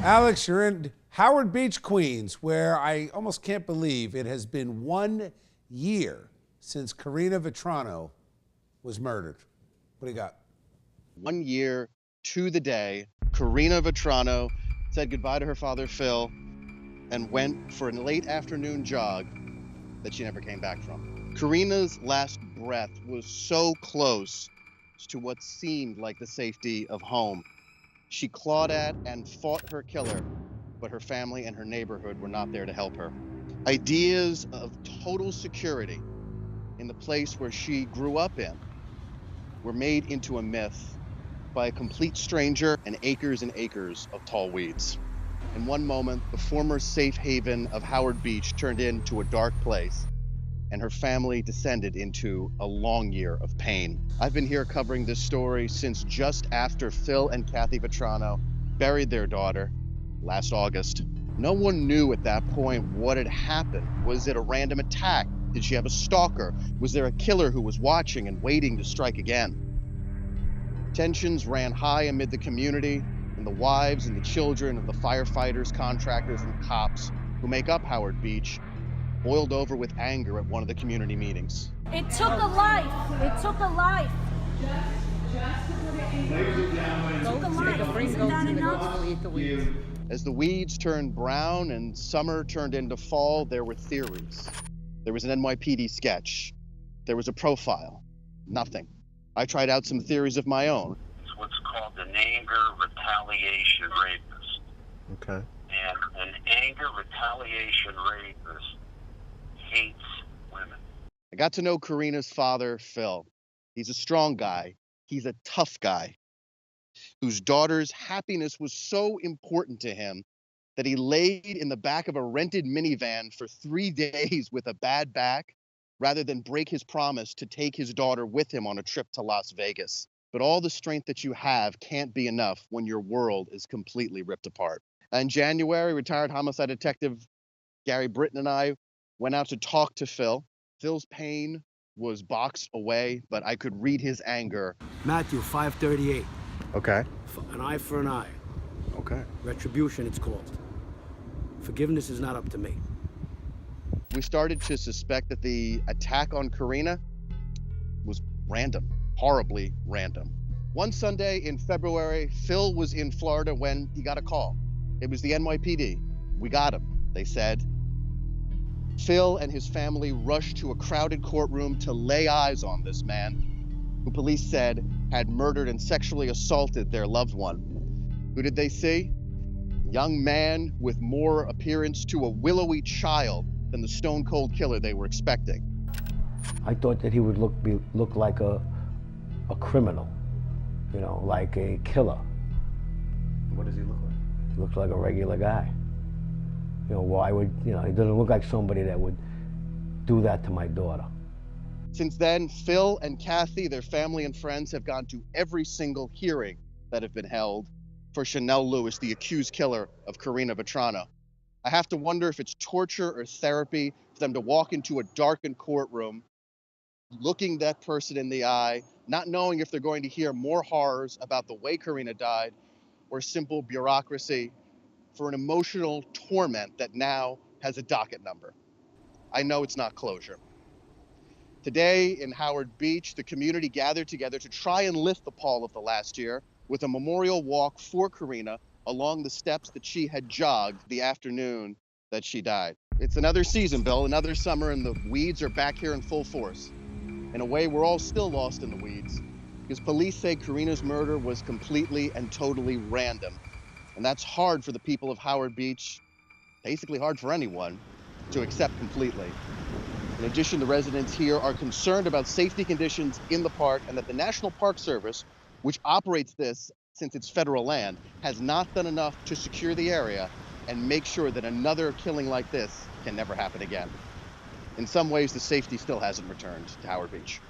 Alex, you're in Howard Beach, Queens, where I almost can't believe it has been 1 year since Karina Vetrano was murdered. What do you got? 1 year to the day, Karina Vetrano said goodbye to her father, Phil, and went for a late afternoon jog that she never came back from. Karina's last breath was so close to what seemed like the safety of home. She clawed at and fought her killer, but her family and her neighborhood were not there to help her. Ideas of total security in the place where she grew up in were made into a myth by a complete stranger and acres of tall weeds. In one moment, the former safe haven of Howard Beach turned into a dark place, and her family descended into a long year of pain. I've been here covering this story since just after Phil and Kathy Vetrano buried their daughter last August. No one knew at that point what had happened. Was it a random attack? Did she have a stalker? Was there a killer who was watching and waiting to strike again? Tensions ran high amid the community, and the wives and the children of the firefighters, contractors, and cops who make up Howard Beach boiled over with anger at one of the community meetings. It took a life. It took a life. Isn't that enough? As the weeds turned brown and summer turned into fall, there were theories. There was an NYPD sketch. There was a profile. Nothing. I tried out some theories of my own. It's what's called an anger retaliation rapist. Okay. And an anger retaliation rapist hates women. I got to know Karina's father, Phil. He's a strong guy. He's a tough guy whose daughter's happiness was so important to him that he laid in the back of a rented minivan for 3 days with a bad back rather than break his promise to take his daughter with him on a trip to Las Vegas. But all the strength that you have can't be enough when your world is completely ripped apart. In January, retired homicide detective Gary Britton and I went out to talk to Phil. Phil's pain was boxed away, but I could read his anger. Matthew 5:38. Okay. An eye for an eye. Okay. Retribution, it's called. Forgiveness is not up to me. We started to suspect that the attack on Karina was random, horribly random. One Sunday in February, Phil was in Florida when he got a call. It was the NYPD. We got him, they said. Phil and his family rushed to a crowded courtroom to lay eyes on this man, who police said had murdered and sexually assaulted their loved one. Who did they see? A young man with more appearance to a willowy child than the stone-cold killer they were expecting. I thought that he would look like a criminal, you know, like a killer. What does he look like? He looks like a regular guy. You know, why would, you know, he doesn't look like somebody that would do that to my daughter. Since then, Phil and Kathy, their family and friends, have gone to every single hearing that have been held for Chanel Lewis, the accused killer of Karina Vetrano. I have to wonder if it's torture or therapy for them to walk into a darkened courtroom, looking that person in the eye, not knowing if they're going to hear more horrors about the way Karina died or simple bureaucracy for an emotional torment that now has a docket number. I know it's not closure. Today in Howard Beach, the community gathered together to try and lift the pall of the last year with a memorial walk for Karina along the steps that she had jogged the afternoon that she died. It's another season, Bill, another summer, and the weeds are back here in full force. In a way, we're all still lost in the weeds because police say Karina's murder was completely and totally random. And that's hard for the people of Howard Beach, basically hard for anyone, to accept completely. In addition, the residents here are concerned about safety conditions in the park and that the National Park Service, which operates this since it's federal land, has not done enough to secure the area and make sure that another killing like this can never happen again. In some ways, the safety still hasn't returned to Howard Beach.